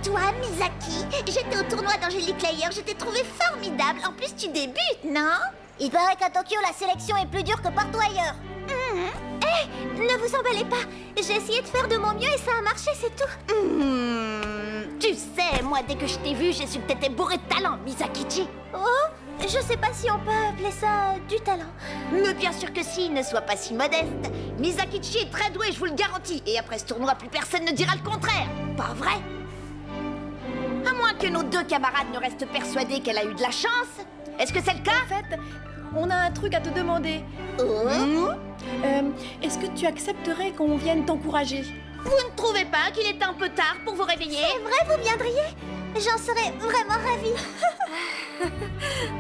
toi, Misaki. J'étais au tournoi d'Angélique Layer, je t'ai trouvé formidable. En plus, tu débutes, non? Il paraît qu'à Tokyo, la sélection est plus dure que partout ailleurs. Ne vous emballez pas. J'ai essayé de faire de mon mieux et ça a marché, c'est tout. Tu sais, moi, dès que je t'ai vu, j'ai su que t'étais bourré de talent, Misakichi. Oh, je sais pas si on peut appeler ça du talent. Mais bien sûr que si, ne sois pas si modeste. Misakichi est très doué, je vous le garantis. Et après ce tournoi, plus personne ne dira le contraire. Pas vrai? À moins que nos deux camarades ne restent persuadés qu'elle a eu de la chance. Est-ce que c'est le cas? En fait, on a un truc à te demander. Est-ce que tu accepterais qu'on vienne t'encourager? Vous ne trouvez pas qu'il est un peu tard pour vous réveiller? C'est vrai, vous viendriez? J'en serais vraiment ravie.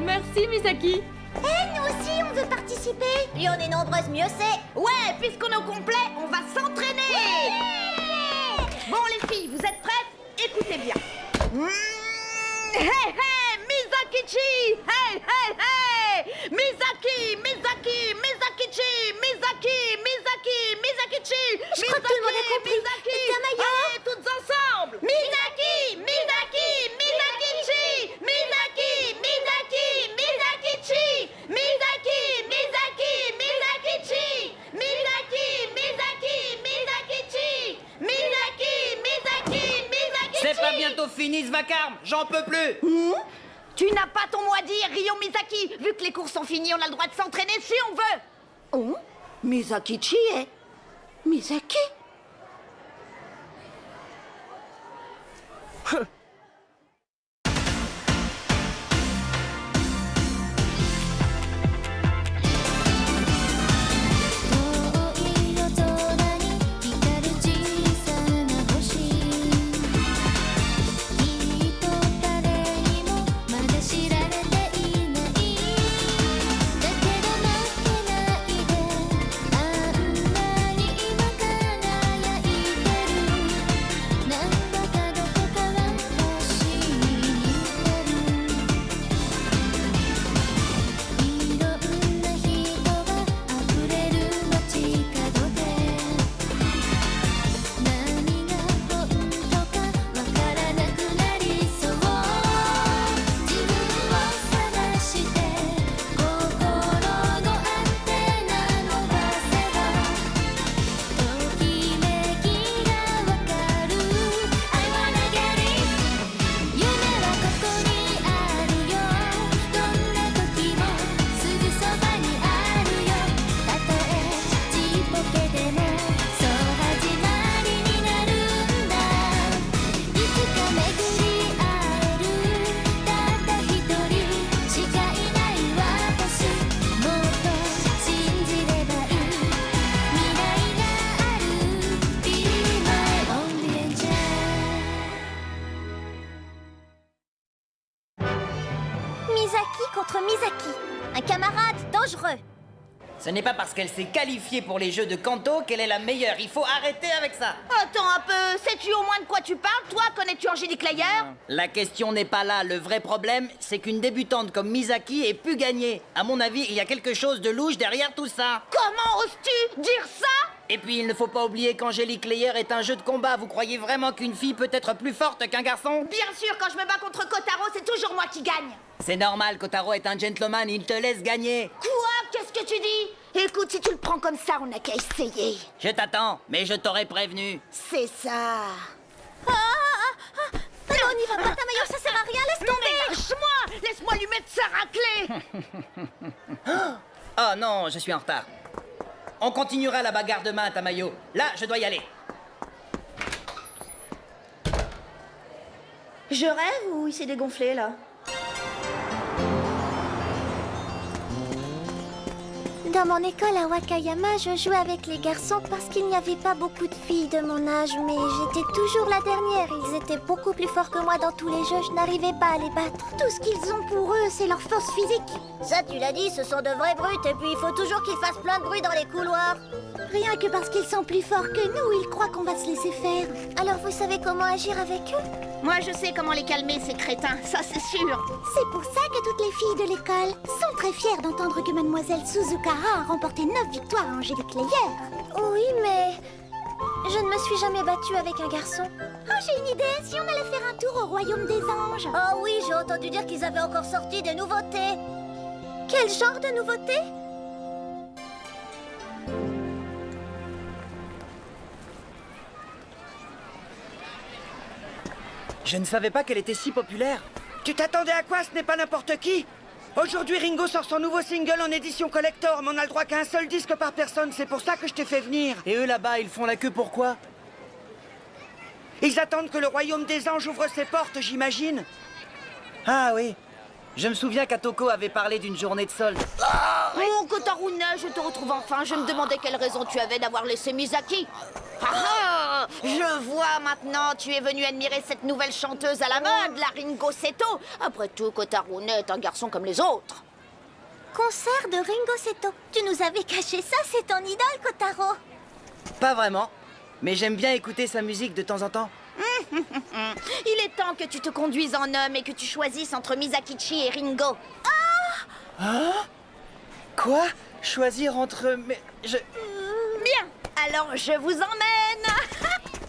Merci, Misaki. Nous aussi, on veut participer. Plus on est nombreuses, mieux c'est. Ouais, puisqu'on est au complet, on va s'entraîner. Bon, les filles, vous êtes prêtes? Écoutez bien. Hey, hey, Misakichi! Hey, hey, hey! Misaki, Misaki, Misakichi, Misaki, Misaki, Misakichi. Je crois que tout le monde a compris. Misaki, Tamayo. allez, toutes ensemble. Misaki, Misaki, Misakichi, Misaki, Misaki, Misakichi, Misaki, Misaki, Misakichi, Misaki, Misaki, Misakichi, Misaki, Misaki, Misakichi. C'est pas bientôt fini ce vacarme, j'en peux plus. Tu n'as pas ton mot à dire, Ryo Misaki. Vu que les cours sont finis, on a le droit de s'entraîner si on veut. Oh, Misakichi est... Misaki? Misaki contre Misaki. Un camarade dangereux. Ce n'est pas parce qu'elle s'est qualifiée pour les Jeux de Kanto qu'elle est la meilleure. Il faut arrêter avec ça. Attends un peu, sais-tu au moins de quoi tu parles? Toi, connais-tu Angélique Layer? La question n'est pas là. Le vrai problème, c'est qu'une débutante comme Misaki ait pu gagner. À mon avis, il y a quelque chose de louche derrière tout ça. Comment oses-tu dire ça? Et puis, il ne faut pas oublier qu'Angélique Layer est un jeu de combat. Vous croyez vraiment qu'une fille peut être plus forte qu'un garçon? Bien sûr, quand je me bats contre Kotaro, c'est toujours moi qui gagne. C'est normal, Kotaro est un gentleman, il te laisse gagner. Quoi? Qu'est-ce que tu dis? Écoute, si tu le prends comme ça, on n'a qu'à essayer. Je t'attends, mais je t'aurais prévenu. C'est ça. Non, on n'y va pas, Tamayo, ça sert à rien, laisse tomber. Mais lâche-moi! Laisse-moi lui mettre sa raclée. Oh non, je suis en retard. On continuera la bagarre demain, Tamayo. Là, je dois y aller. Je rêve ou il s'est dégonflé, là? Dans mon école à Wakayama, je jouais avec les garçons parce qu'il n'y avait pas beaucoup de filles de mon âge, mais j'étais toujours la dernière. Ils étaient beaucoup plus forts que moi dans tous les jeux, je n'arrivais pas à les battre. Tout ce qu'ils ont pour eux, c'est leur force physique. Ça, tu l'as dit, ce sont de vraies brutes, et puis il faut toujours qu'ils fassent plein de bruit dans les couloirs. Rien que parce qu'ils sont plus forts que nous, ils croient qu'on va se laisser faire. Alors vous savez comment agir avec eux? Moi, je sais comment les calmer, ces crétins, ça c'est sûr. C'est pour ça que toutes les filles de l'école sont très fières d'entendre que mademoiselle Suzukara a remporté 9 victoires à Angélique Layer. Oui, mais je ne me suis jamais battue avec un garçon. Oh, j'ai une idée. Si on allait faire un tour au royaume des anges. Oh oui, j'ai entendu dire qu'ils avaient encore sorti des nouveautés. Quel genre de nouveautés? Je ne savais pas qu'elle était si populaire. Tu t'attendais à quoi? Ce n'est pas n'importe qui. Aujourd'hui, Ringo sort son nouveau single en édition collector, mais on n'a le droit qu'à un seul disque par personne. C'est pour ça que je t'ai fait venir. Et eux là-bas, ils font la queue pourquoi? Ils attendent que le royaume des anges ouvre ses portes, j'imagine. Ah oui. Je me souviens qu'Atoko avait parlé d'une journée de solde. Mon Kotarune, je te retrouve enfin. Je me demandais quelle raison tu avais d'avoir laissé Misaki. Ah ah, je vois maintenant, tu es venu admirer cette nouvelle chanteuse à la mode, la Ringo Seto. Après tout, Kotarune est un garçon comme les autres. Concert de Ringo Seto. Tu nous avais caché ça, c'est ton idole, Kotaro. Pas vraiment. Mais j'aime bien écouter sa musique de temps en temps. Il est temps que tu te conduises en homme et que tu choisisses entre Misakichi et Ringo. Quoi? Choisir entre... Mais je... Bien, alors je vous emmène.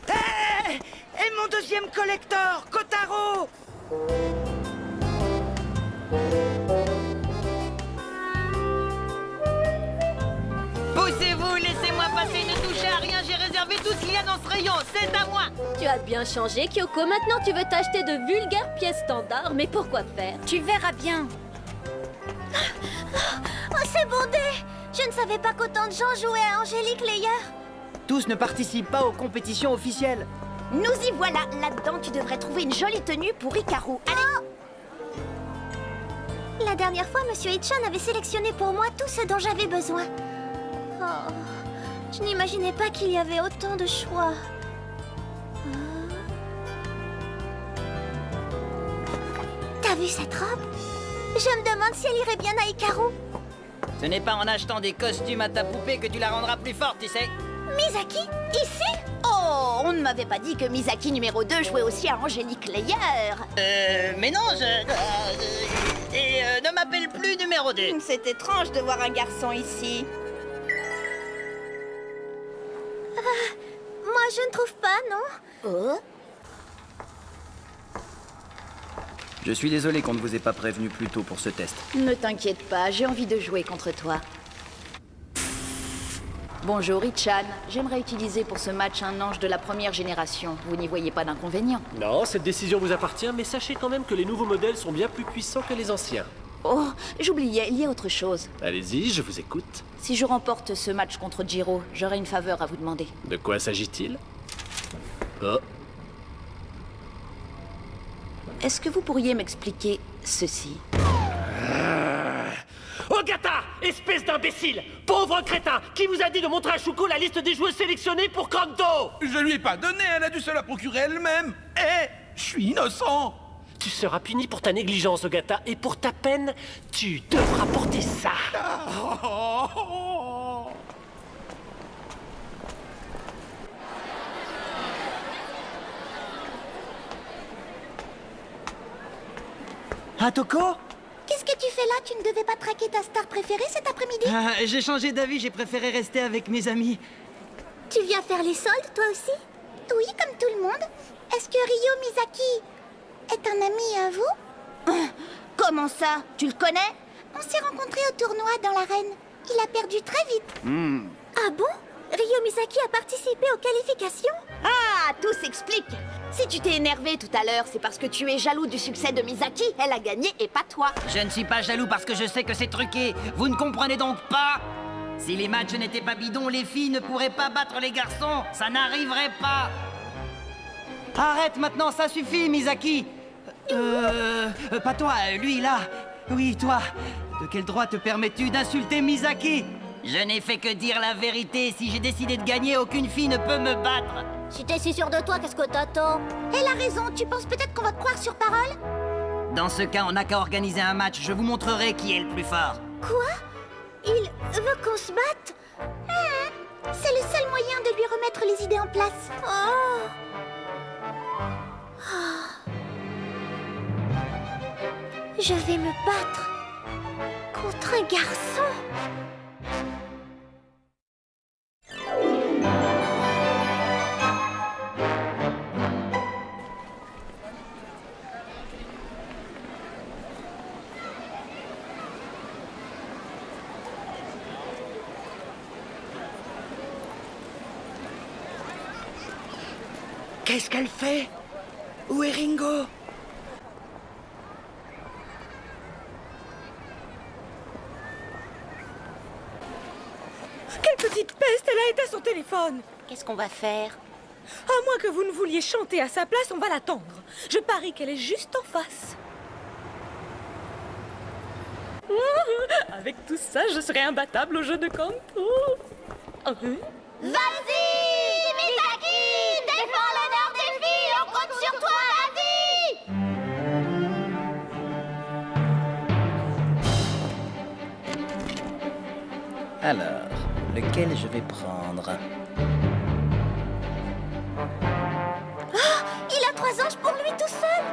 Hé! Et mon deuxième collector, Kotaro! Poussez-vous, laissez-moi passer, ne touchez à rien, j'ai réservé tout ce qu'il y a dans ce rayon, c'est à moi! Tu as bien changé, Kyoko. Maintenant, tu veux t'acheter de vulgaires pièces standards. Mais pourquoi faire? Tu verras bien. Oh, c'est bondé. Je ne savais pas qu'autant de gens jouaient à Angélique Layer. Tous ne participent pas aux compétitions officielles. Nous y voilà. Là-dedans, tu devrais trouver une jolie tenue pour Hikaru. Allez. La dernière fois, Monsieur Hitchan avait sélectionné pour moi tout ce dont j'avais besoin. Oh, je n'imaginais pas qu'il y avait autant de choix. T'as vu cette robe? Je me demande si elle irait bien à Hikaru. Ce n'est pas en achetant des costumes à ta poupée que tu la rendras plus forte, tu sais. Misaki? Ici? Oh, on ne m'avait pas dit que Misaki numéro 2 jouait aussi à Angélique Layer. Mais non, ne m'appelle plus numéro 2. C'est étrange de voir un garçon ici. Moi, je ne trouve pas, non? Oh? Je suis désolé qu'on ne vous ait pas prévenu plus tôt pour ce test. Ne t'inquiète pas, j'ai envie de jouer contre toi. Bonjour, Ichan. J'aimerais utiliser pour ce match un ange de la première génération. Vous n'y voyez pas d'inconvénient? Non, cette décision vous appartient, mais sachez quand même que les nouveaux modèles sont bien plus puissants que les anciens. Oh, j'oubliais, il y a autre chose. Allez-y, je vous écoute. Si je remporte ce match contre Jiro, j'aurai une faveur à vous demander. De quoi s'agit-il? Oh, Est-ce que vous pourriez m'expliquer ceci? Ogata, espèce d'imbécile! Pauvre crétin! Qui vous a dit de montrer à Shuko la liste des joueurs sélectionnés pour Kanto? Je lui ai pas donné, elle a dû se la procurer elle-même. Eh, je suis innocent. Tu seras puni pour ta négligence, Ogata, et pour ta peine, tu devras porter ça. Atoko? Qu'est-ce que tu fais là? Tu ne devais pas traquer ta star préférée cet après-midi? J'ai changé d'avis, j'ai préféré rester avec mes amis. Tu viens faire les soldes, toi aussi? Oui, comme tout le monde. Est-ce que Ryo Misaki est un ami à vous? Comment ça? Tu le connais? On s'est rencontrés au tournoi dans l'arène. Il a perdu très vite. Ah bon? Ryo Misaki a participé aux qualifications? Ah, tout s'explique. Si tu t'es énervé tout à l'heure, c'est parce que tu es jaloux du succès de Misaki. Elle a gagné et pas toi. Je ne suis pas jaloux parce que je sais que c'est truqué. Vous ne comprenez donc pas? Si les matchs n'étaient pas bidons, les filles ne pourraient pas battre les garçons. Ça n'arriverait pas. Arrête maintenant, ça suffit, Misaki. Pas toi, lui là. Oui, toi. De quel droit te permets-tu d'insulter Misaki? Je n'ai fait que dire la vérité. Si j'ai décidé de gagner, aucune fille ne peut me battre. Si t'es si sûr de toi, qu'est-ce que t'attends? Elle a raison. Tu penses peut-être qu'on va te croire sur parole? Dans ce cas, on n'a qu'à organiser un match. Je vous montrerai qui est le plus fort. Quoi? Il veut qu'on se batte? C'est le seul moyen de lui remettre les idées en place. Je vais me battre contre un garçon. Qu'est-ce qu'elle fait? Où est Ringo? Quelle petite peste, elle a éteint son téléphone. Qu'est-ce qu'on va faire? À moins que vous ne vouliez chanter à sa place, on va l'attendre. Je parie qu'elle est juste en face. Avec tout ça, je serai imbattable au jeu de Kanto. Vas-y, Misaki! Défends l'honneur des filles! On compte sur toi, vas-y! Alors, lequel je vais prendre? Il a 3 anges pour lui tout seul.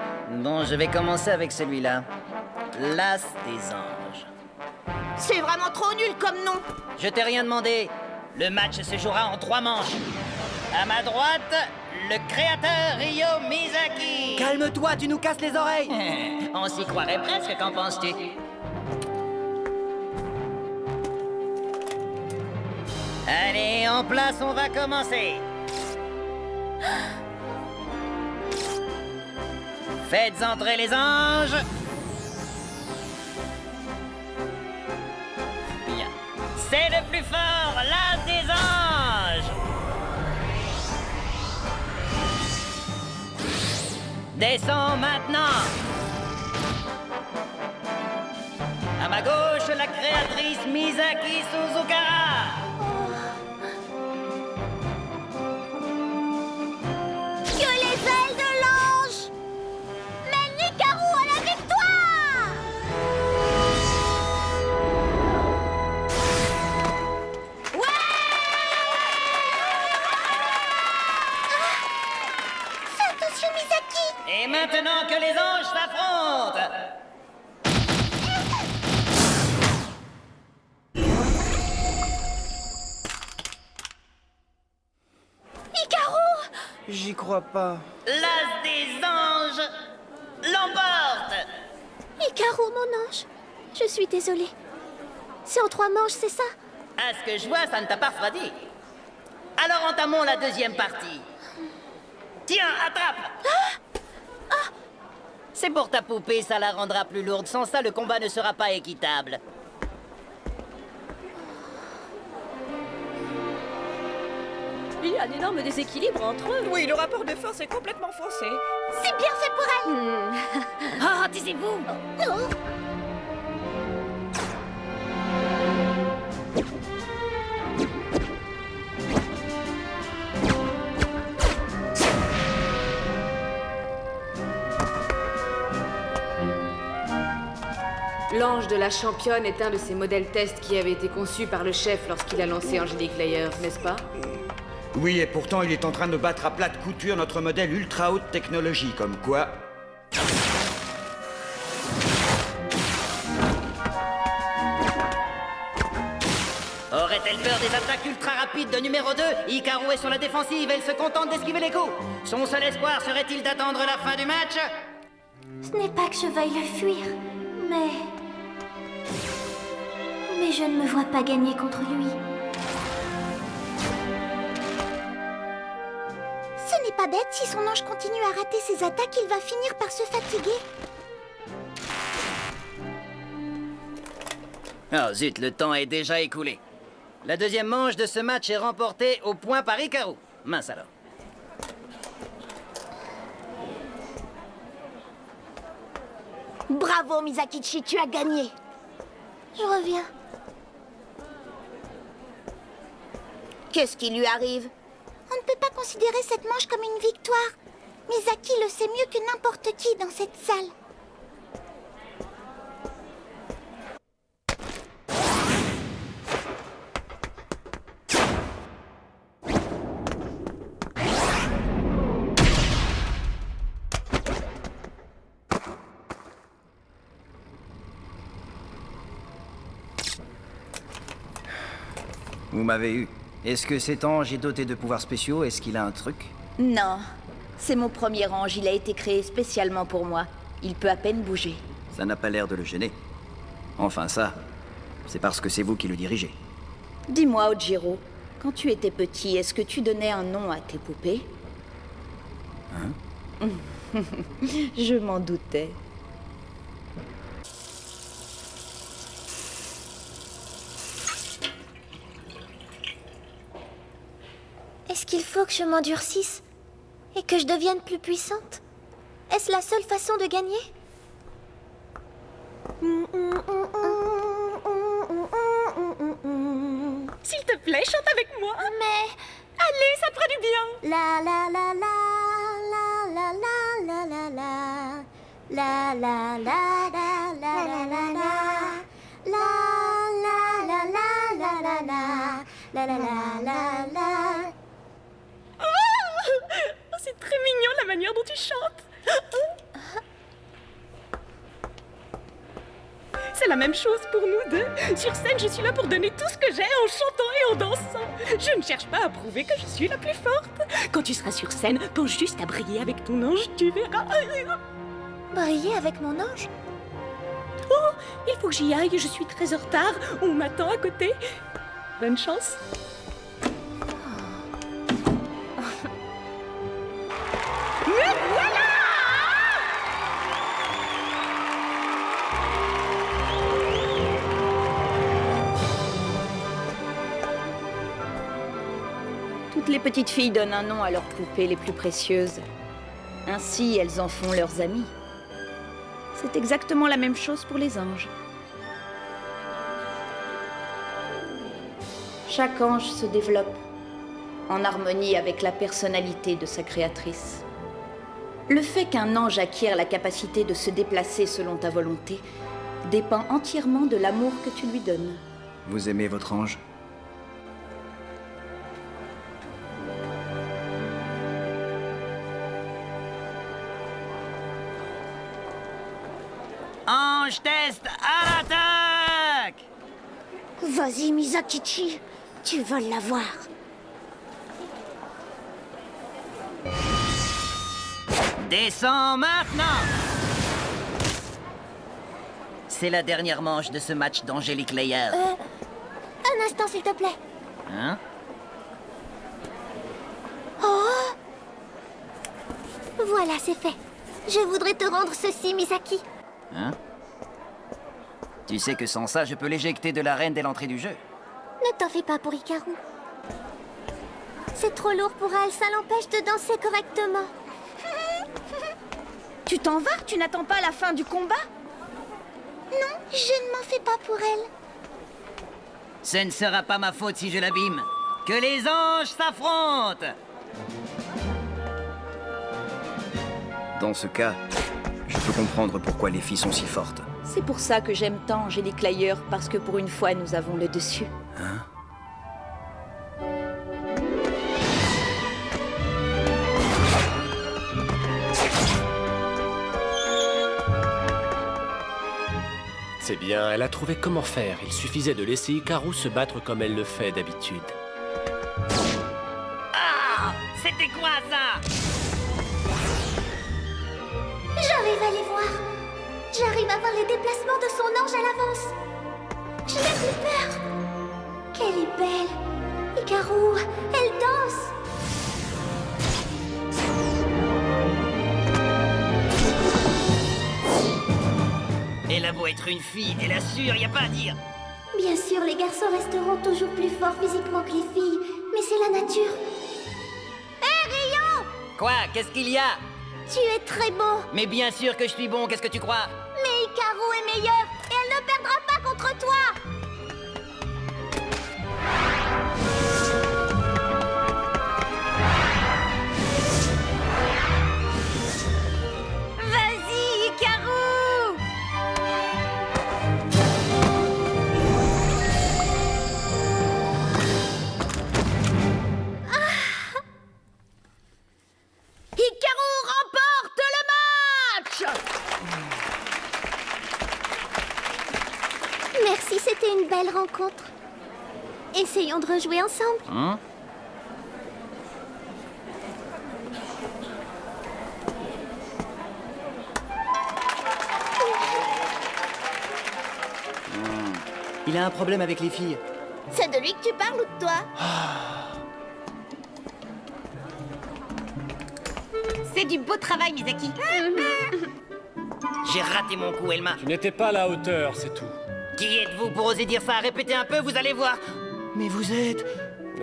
Bon, je vais commencer avec celui-là. L'As des anges. C'est vraiment trop nul comme nom! Je t'ai rien demandé. Le match se jouera en 3 manches. À ma droite, le créateur Ryo Mizaki. Calme-toi, tu nous casses les oreilles. On s'y croirait presque, qu'en penses-tu? Allez, en place, on va commencer. Faites entrer les anges. Bien. C'est le plus fort, l'As des anges. Descends maintenant. À ma gauche, la créatrice Misaki Suzukara. Que les ailes de l'ange mènent Hikaru à la victoire. Fais attention, Misaki. Et maintenant que les anges s'affrontent. Hikaru! J'y crois pas. L'As des anges l'emporte. Hikaru, mon ange. Je suis désolée. C'est en 3 manches, c'est ça? À ce que je vois, ça ne t'a pas refroidi. Alors entamons la deuxième partie. Tiens, attrape. C'est pour ta poupée, ça la rendra plus lourde. Sans ça, le combat ne sera pas équitable. Il y a un énorme déséquilibre entre eux. Oui, le rapport de force est complètement faussé. C'est bien fait pour elle. Ah, taisez-vous! Oh. L'ange de la championne est un de ces modèles tests qui avait été conçu par le chef lorsqu'il a lancé Angelique Layer, n'est-ce pas? Oui, et pourtant il est en train de battre à plate couture notre modèle ultra haute technologie, comme quoi... Aurait-elle peur des attaques ultra rapides de numéro 2? Hikaru est sur la défensive, elle se contente d'esquiver les coups. Son seul espoir serait-il d'attendre la fin du match? Ce n'est pas que je veuille le fuir, mais je ne me vois pas gagner contre lui. Ce n'est pas bête, si son ange continue à rater ses attaques, il va finir par se fatiguer. Oh zut, le temps est déjà écoulé. La deuxième manche de ce match est remportée au point par Hikaru. Mince alors. Bravo, Misakichi, tu as gagné. Je reviens. Qu'est-ce qui lui arrive? On ne peut pas considérer cette manche comme une victoire. Misaki le sait mieux que n'importe qui dans cette salle. Vous m'avez eu. Est-ce que cet ange est doté de pouvoirs spéciaux? Est-ce qu'il a un truc? Non, c'est mon premier ange, il a été créé spécialement pour moi. Il peut à peine bouger. Ça n'a pas l'air de le gêner. Enfin ça, c'est parce que c'est vous qui le dirigez. Dis-moi, Ojiro, quand tu étais petit, est-ce que tu donnais un nom à tes poupées? Je m'en doutais. Est-ce qu'il faut que je m'endurcisse et que je devienne plus puissante? Est-ce la seule façon de gagner? S'il te plaît, chante avec moi. Mais... Allez, ça fera du bien. La la la la la la la la la la la la la la la la la la la la. Oh, c'est très mignon la manière dont tu chantes. C'est la même chose pour nous deux. Sur scène, je suis là pour donner tout ce que j'ai en chantant et en dansant. Je ne cherche pas à prouver que je suis la plus forte. Quand tu seras sur scène, pense juste à briller avec ton ange, tu verras. Briller avec mon ange? Oh, il faut que j'y aille, je suis très en retard. On m'attend à côté. Bonne chance. Mais voilà! Toutes les petites filles donnent un nom à leurs poupées les plus précieuses. Ainsi, elles en font leurs amies. C'est exactement la même chose pour les anges. Chaque ange se développe en harmonie avec la personnalité de sa créatrice. Le fait qu'un ange acquiert la capacité de se déplacer selon ta volonté dépend entièrement de l'amour que tu lui donnes. Vous aimez votre ange? Ange test à l'attaque! Vas-y, Misakichi, tu veux l'avoir. Descends maintenant! C'est la dernière manche de ce match d'Angelic Layer. Un instant, s'il te plaît. Hein? Oh! Voilà, c'est fait. Je voudrais te rendre ceci, Misaki. Hein? Tu sais que sans ça, je peux l'éjecter de l'arène dès l'entrée du jeu. Ne t'en fais pas pour Hikaru. C'est trop lourd pour elle, ça l'empêche de danser correctement. Tu t'en vas? Tu n'attends pas la fin du combat? Non, je ne m'en fais pas pour elle. Ce ne sera pas ma faute si je l'abîme. Que les anges s'affrontent! Dans ce cas, je peux comprendre pourquoi les filles sont si fortes. C'est pour ça que j'aime tant Angelic Layer, parce que pour une fois, nous avons le dessus. Hein? C'est bien, elle a trouvé comment faire. Il suffisait de laisser Hikaru se battre comme elle le fait d'habitude. Ah! C'était quoi ça? J'arrive à les voir. J'arrive à voir les déplacements de son ange à l'avance. Je n'ai plus peur. Qu'elle est belle. Hikaru, elle danse. Elle a beau être une fille, elle assure, y a pas à dire. Bien sûr, les garçons resteront toujours plus forts physiquement que les filles, mais c'est la nature. Hé, Rion! Quoi? Qu'est-ce qu'il y a? Tu es très beau. Mais bien sûr que je suis bon, qu'est-ce que tu crois? Mais Hikaru est meilleure et elle ne perdra pas contre toi. Vas-y, Hikaru! Hikaru remporte le match! Merci, c'était une belle rencontre. Essayons de rejouer ensemble. Hein? Il a un problème avec les filles. C'est de lui que tu parles ou de toi? C'est fais du beau travail, Misaki. J'ai raté mon coup, Elma. Tu n'étais pas à la hauteur, c'est tout. Qui êtes-vous pour oser dire ça? Répétez un peu, vous allez voir. Mais vous êtes...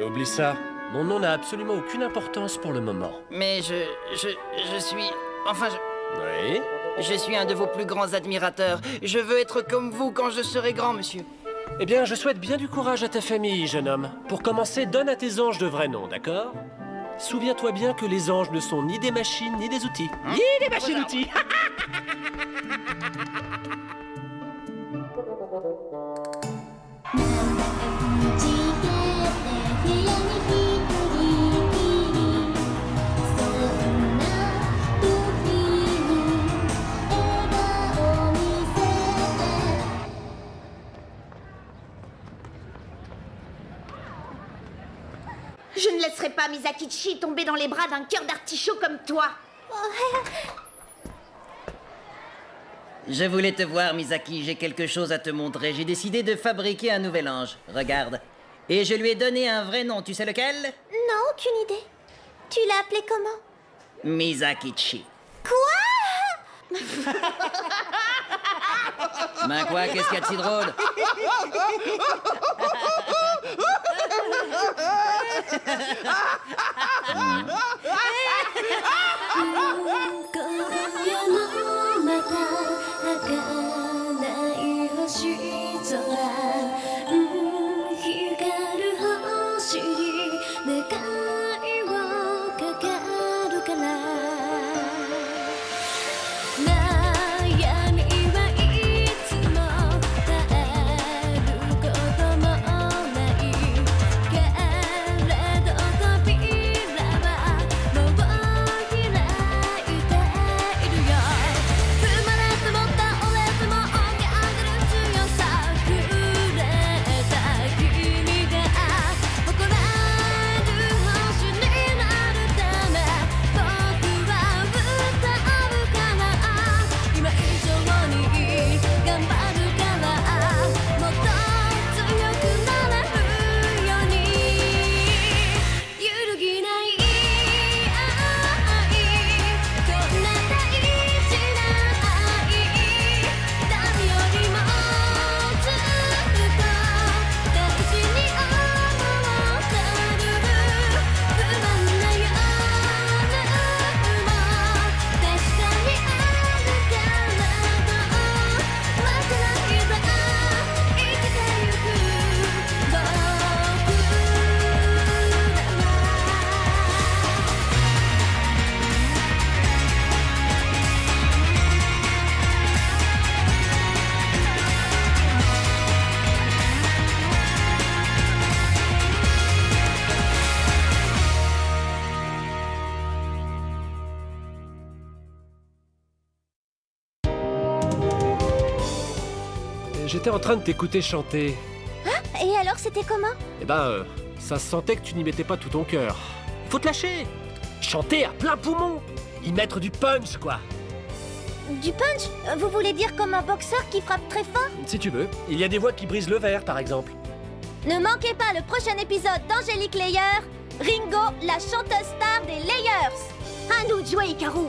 Oublie ça. Mon nom n'a absolument aucune importance pour le moment. Mais je suis... Enfin, Oui? je suis un de vos plus grands admirateurs. Je veux être comme vous quand je serai grand, monsieur. Eh bien, je souhaite bien du courage à ta famille, jeune homme. Pour commencer, donne à tes anges de vrais noms, d'accord? Souviens-toi bien que les anges ne sont ni des machines, ni des outils. Ni des machines-outils. Je ne laisserai pas Misakichi tomber dans les bras d'un cœur d'artichaut comme toi. Je voulais te voir, Misaki. J'ai quelque chose à te montrer. J'ai décidé de fabriquer un nouvel ange. Regarde. Et je lui ai donné un vrai nom. Tu sais lequel? Non, aucune idée. Tu l'as appelé comment? Misakichi. Quoi? Ben quoi, qu'est-ce qu'il y a de si drôle? J'étais en train de t'écouter chanter. Hein? Et alors, c'était comment? Eh ben, ça se sentait que tu n'y mettais pas tout ton cœur. Faut te lâcher. Chanter à plein poumon. Y mettre du punch, quoi. Du punch? Vous voulez dire comme un boxeur qui frappe très fort? Si tu veux. Il y a des voix qui brisent le verre, par exemple. Ne manquez pas le prochain épisode d'Angélique Layer, Ringo, la chanteuse star des Layers. À nous de jouer, Hikaru.